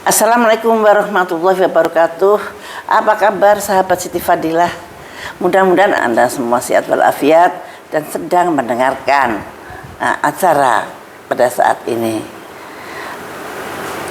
Assalamualaikum warahmatullahi wabarakatuh. Apa kabar sahabat Siti Fadilah? Mudah-mudahan Anda semua sehat walafiat dan sedang mendengarkan acara pada saat ini.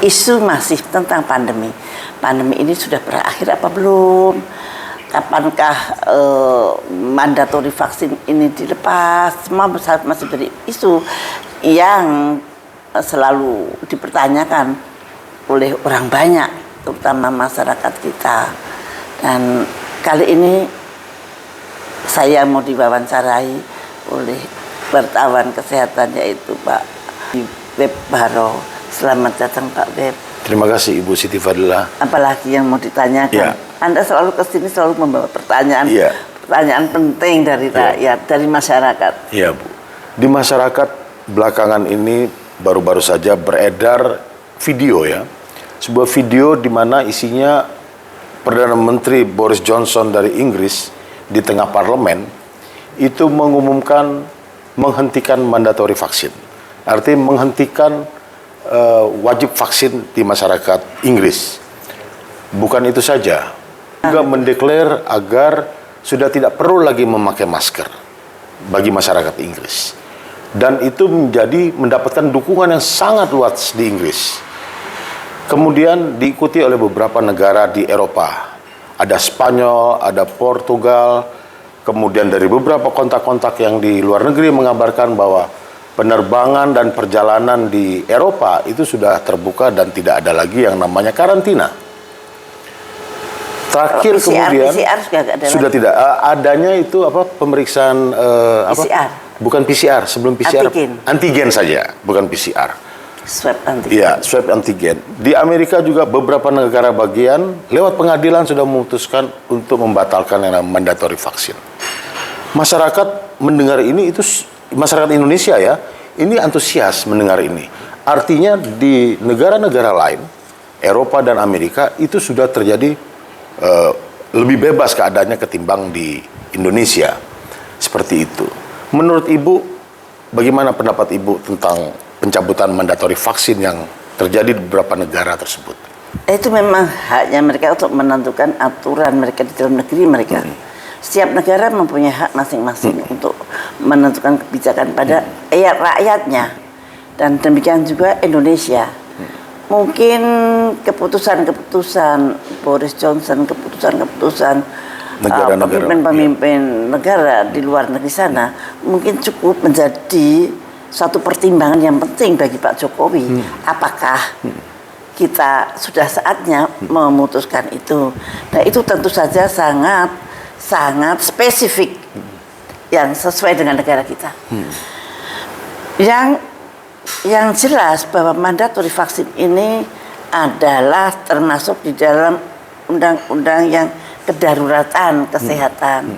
Isu masih tentang pandemi. Pandemi ini sudah berakhir apa belum? Kapankah mandatori vaksin ini dilepas? Semua masih jadi isu yang selalu dipertanyakan oleh orang banyak, terutama masyarakat kita. Dan kali ini saya mau diwawancarai oleh wartawan kesehatan, yaitu Pak Web Baro. Selamat datang Pak Web. Terima kasih Ibu Siti Fadilah. Apalagi yang mau ditanyakan? Ya. Anda selalu kesini selalu membawa pertanyaan, pertanyaan penting dari rakyat, dari masyarakat. Iya Bu. Di masyarakat belakangan ini baru-baru saja beredar video ya. Sebuah video di mana isinya Perdana Menteri Boris Johnson dari Inggris di tengah parlemen itu mengumumkan menghentikan mandatory vaksin. Artinya menghentikan wajib vaksin di masyarakat Inggris. Bukan itu saja, juga mendeklar agar sudah tidak perlu lagi memakai masker bagi masyarakat Inggris. Dan itu mendapatkan dukungan yang sangat luas di Inggris. Kemudian diikuti oleh beberapa negara di Eropa. Ada Spanyol, ada Portugal, kemudian dari beberapa kontak-kontak yang di luar negeri mengabarkan bahwa penerbangan dan perjalanan di Eropa itu sudah terbuka dan tidak ada lagi yang namanya karantina. Terakhir kemudian sudah tidak adanya itu pemeriksaan PCR. Bukan PCR, sebelum PCR antigen saja, bukan PCR. Swab antigen. Iya, swab antigen. Di Amerika juga beberapa negara bagian lewat pengadilan sudah memutuskan untuk membatalkan yang namanya mandatory vaksin. Masyarakat mendengar ini masyarakat Indonesia ya, ini antusias mendengar ini. Artinya di negara-negara lain, Eropa dan Amerika itu sudah terjadi lebih bebas keadaannya ketimbang di Indonesia. Seperti itu. Menurut Ibu, bagaimana pendapat Ibu tentang pencabutan mandatori vaksin yang terjadi di beberapa negara tersebut? Itu memang haknya mereka untuk menentukan aturan mereka di dalam negeri mereka. Setiap negara mempunyai hak masing-masing untuk menentukan kebijakan pada rakyatnya. Dan demikian juga Indonesia. Mungkin keputusan-keputusan Boris Johnson, keputusan-keputusan pemimpin-pemimpin negara di luar negeri sana mungkin cukup menjadi suatu pertimbangan yang penting bagi Pak Jokowi. Apakah kita sudah saatnya memutuskan itu? Nah, itu tentu saja sangat spesifik yang sesuai dengan negara kita. Yang jelas bahwa mandatori vaksin ini adalah termasuk di dalam undang-undang yang kedaruratan kesehatan.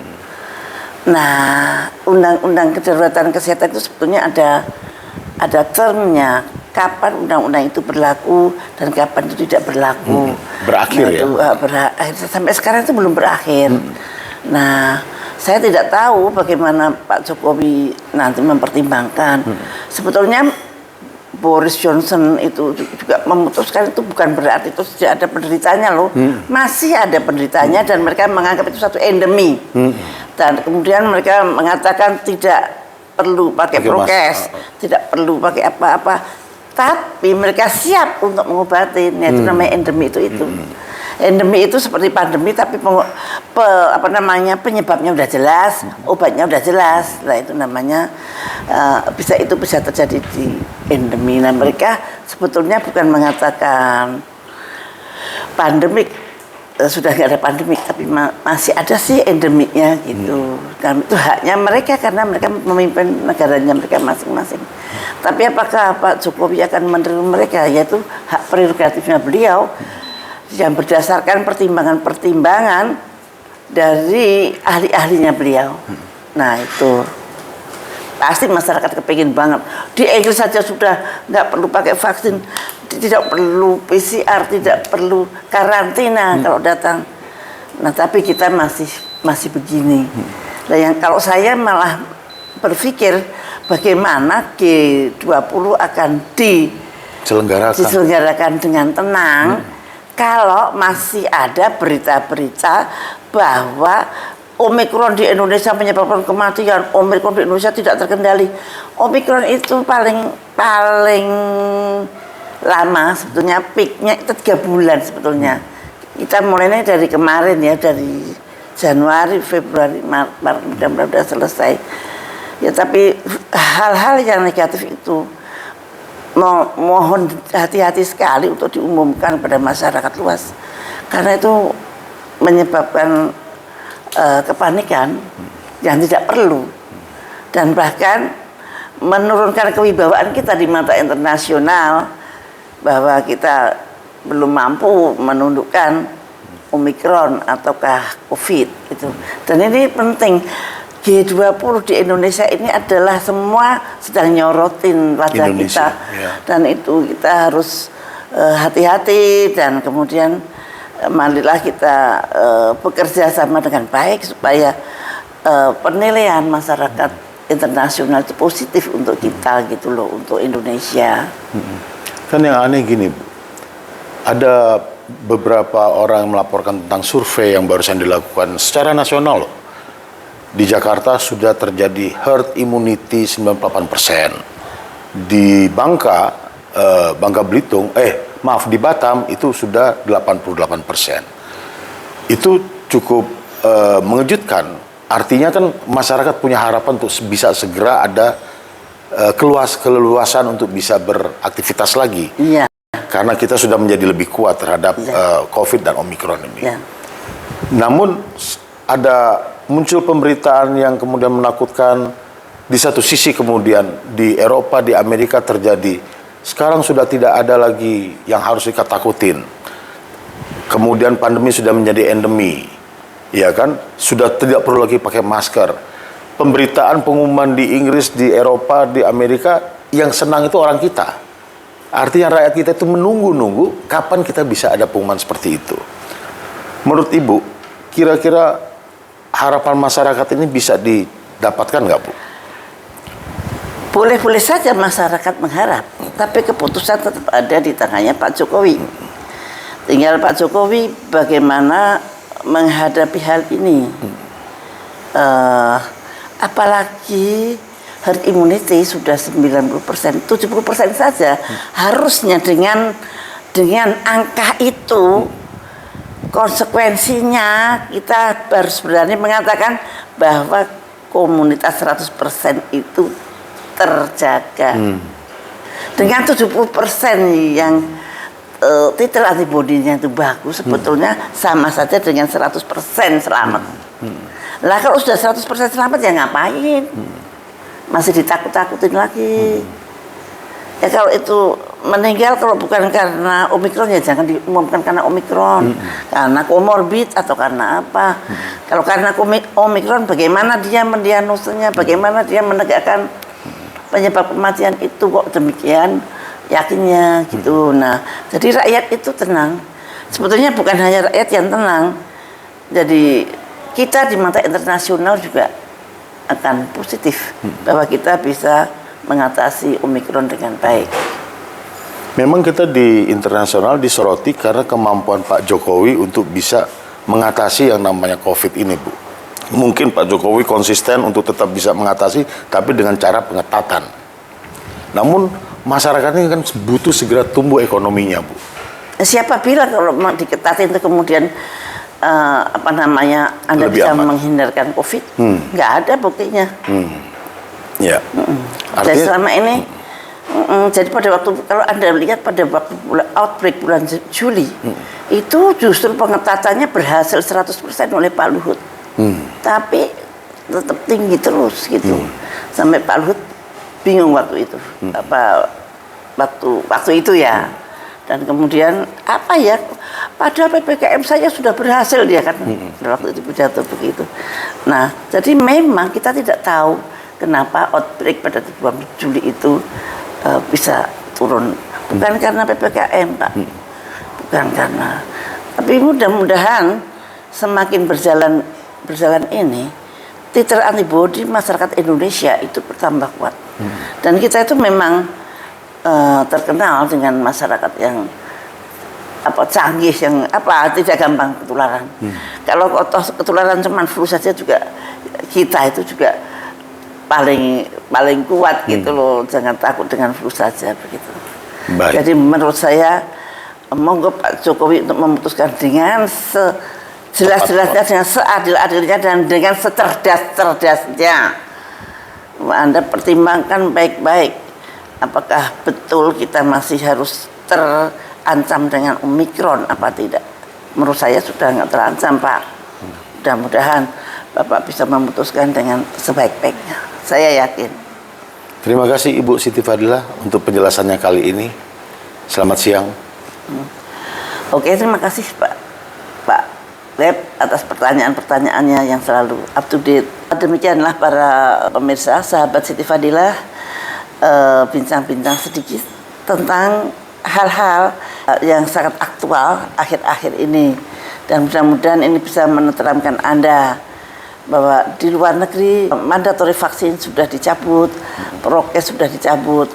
Nah, undang-undang kedaruratan kesehatan itu sebetulnya ada termnya, kapan undang-undang itu berlaku dan kapan itu tidak berlaku. Berakhir berakhir. Sampai sekarang itu belum berakhir. Nah, saya tidak tahu bagaimana Pak Jokowi nanti mempertimbangkan. Sebetulnya Boris Johnson itu juga memutuskan itu bukan berarti itu tidak ada penderitanya loh. Masih ada penderitanya dan mereka menganggap itu satu endemi. Dan kemudian mereka mengatakan tidak perlu pakai prokes, tidak perlu pakai apa-apa. Tapi mereka siap untuk mengobatin, yaitu namanya endemi itu. Endemi itu seperti pandemi tapi penyebabnya udah jelas, obatnya udah jelas. Nah, itu namanya bisa terjadi di endemi. Nah, mereka sebetulnya bukan mengatakan pandemik, sudah nggak ada pandemik, tapi masih ada sih endemiknya gitu. Dan itu haknya mereka karena mereka memimpin negaranya mereka masing-masing. Tapi apakah Pak Jokowi akan menerima mereka? Yaitu hak prerogatifnya beliau yang berdasarkan pertimbangan-pertimbangan dari ahli-ahlinya beliau. Nah, itu pasti masyarakat kepingin banget. Di Inggris saja sudah nggak perlu pakai vaksin, tidak perlu PCR, tidak perlu karantina kalau datang. Nah, tapi kita masih begini. Nah, yang kalau saya malah berpikir bagaimana G20 akan diselenggarakan dengan tenang kalau masih ada berita-berita bahwa Omikron di Indonesia menyebabkan kematian, Omikron di Indonesia tidak terkendali. Omikron itu paling lama sebetulnya, peaknya itu 3 bulan sebetulnya. Kita mulainya dari kemarin ya, dari Januari, Februari, Maret, mudah-mudahan sudah selesai. Ya tapi hal-hal yang negatif itu mohon hati-hati sekali untuk diumumkan pada masyarakat luas, karena itu menyebabkan kepanikan yang tidak perlu dan bahkan menurunkan kewibawaan kita di mata internasional bahwa kita belum mampu menundukkan Omikron ataukah COVID itu. Dan ini penting. G20 di Indonesia ini adalah semua sedang nyorotin wajah kita, dan itu kita harus hati-hati, dan kemudian marilah kita bekerja sama dengan baik supaya penilaian masyarakat internasional itu positif untuk kita gitu loh, untuk Indonesia. Kan yang aneh gini, Bu, ada beberapa orang melaporkan tentang survei yang barusan dilakukan secara nasional loh. Di Jakarta sudah terjadi herd immunity 98%. Di Bangka Belitung, di Batam itu sudah 88%. Itu cukup mengejutkan. Artinya kan masyarakat punya harapan untuk bisa segera ada keleluasan untuk bisa beraktivitas lagi. Iya. Karena kita sudah menjadi lebih kuat terhadap COVID dan Omikron ini. Iya. Namun ada muncul pemberitaan yang kemudian menakutkan. Di satu sisi kemudian di Eropa, di Amerika terjadi. Sekarang sudah tidak ada lagi yang harus kita takutin. Kemudian pandemi sudah menjadi endemi. Ya kan? Sudah tidak perlu lagi pakai masker. Pemberitaan pengumuman di Inggris, di Eropa, di Amerika, yang senang itu orang kita. Artinya rakyat kita itu menunggu-nunggu kapan kita bisa ada pengumuman seperti itu. Menurut Ibu, kira-kira harapan masyarakat ini bisa didapatkan nggak, Bu? Boleh-boleh saja masyarakat mengharap, tapi keputusan tetap ada di tangannya Pak Jokowi. Tinggal Pak Jokowi bagaimana menghadapi hal ini. Apalagi herd immunity sudah 90%, 70% saja. Harusnya dengan angka itu, konsekuensinya kita harus berani mengatakan bahwa komunitas 100% itu terjaga. Dengan 70% yang titel antibodinya itu bagus, sebetulnya sama saja dengan 100% selamat. Lah kalau sudah 100% selamat ya ngapain? Masih ditakut-takutin lagi. Ya kalau itu meninggal kalau bukan karena Omikron ya jangan diumumkan karena Omikron, karena komorbid atau karena apa. Kalau karena Omikron bagaimana dia mendiagnosanya, bagaimana dia menegakkan penyebab kematian itu kok demikian yakinnya gitu. Nah, jadi rakyat itu tenang. Sebetulnya bukan hanya rakyat yang tenang. Jadi kita di mata internasional juga akan positif bahwa kita bisa mengatasi Omikron dengan baik. Memang kita di internasional disoroti karena kemampuan Pak Jokowi untuk bisa mengatasi yang namanya COVID ini, Bu. Mungkin Pak Jokowi konsisten untuk tetap bisa mengatasi, tapi dengan cara pengetatan. Namun masyarakat ini kan butuh segera tumbuh ekonominya, Bu. Siapa bilang kalau diketatin itu kemudian Anda lebih bisa aman menghindarkan COVID? Nggak ada buktinya. Ya. Dan selama ini, jadi pada waktu, kalau Anda lihat pada waktu outbreak bulan Juli, itu justru pengetatannya berhasil 100% oleh Pak Luhut. Tapi tetap tinggi terus gitu. Sampai Pak Luhut bingung waktu itu. Waktu itu ya. Dan kemudian apa ya? Padahal PPKM saya sudah berhasil dia kan. Waktu itu pidato begitu. Nah, jadi memang kita tidak tahu kenapa outbreak pada bulan Juli itu bisa turun. Bukan karena PPKM, Pak. Bukan karena. Tapi mudah-mudahan semakin berjalan ini, titer antibodi masyarakat Indonesia itu bertambah kuat. Dan kita itu memang terkenal dengan masyarakat yang canggih, yang tidak gampang ketularan. Kalau ketularan cuman flu saja juga kita itu juga paling kuat gitu loh. Jangan takut dengan flu saja begitu. Baik. Jadi menurut saya monggo Pak Jokowi untuk memutuskan dengan sejelas-jelasnya, dengan seadil-adilnya dan dengan secerdas-cerdasnya. Anda pertimbangkan baik-baik apakah betul kita masih harus terancam dengan Omikron apa tidak. Menurut saya sudah nggak terancam, Pak. Mudah-mudahan Bapak bisa memutuskan dengan sebaik-baiknya. Saya yakin. Terima kasih Ibu Siti Fadilah untuk penjelasannya kali ini. Selamat siang. Oke, terima kasih Pak Leb atas pertanyaan-pertanyaannya yang selalu up to date. Demikianlah para pemirsa, sahabat Siti Fadilah, bincang-bincang sedikit tentang hal-hal yang sangat aktual akhir-akhir ini. Dan mudah-mudahan ini bisa meneramkan Anda bahwa di luar negeri mandatori vaksin sudah dicabut, prokes sudah dicabut.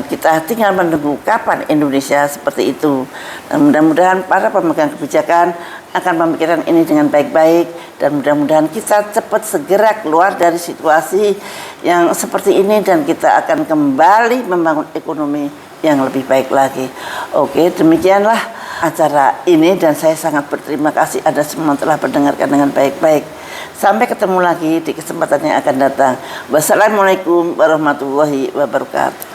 Kita tinggal menunggu kapan Indonesia seperti itu. Dan mudah-mudahan para pemegang kebijakan akan memikirkan ini dengan baik-baik, dan mudah-mudahan kita cepat segera keluar dari situasi yang seperti ini dan kita akan kembali membangun ekonomi yang lebih baik lagi. Oke, demikianlah acara ini dan saya sangat berterima kasih Anda semua telah mendengarkan dengan baik-baik. Sampai ketemu lagi di kesempatan yang akan datang. Wassalamualaikum warahmatullahi wabarakatuh.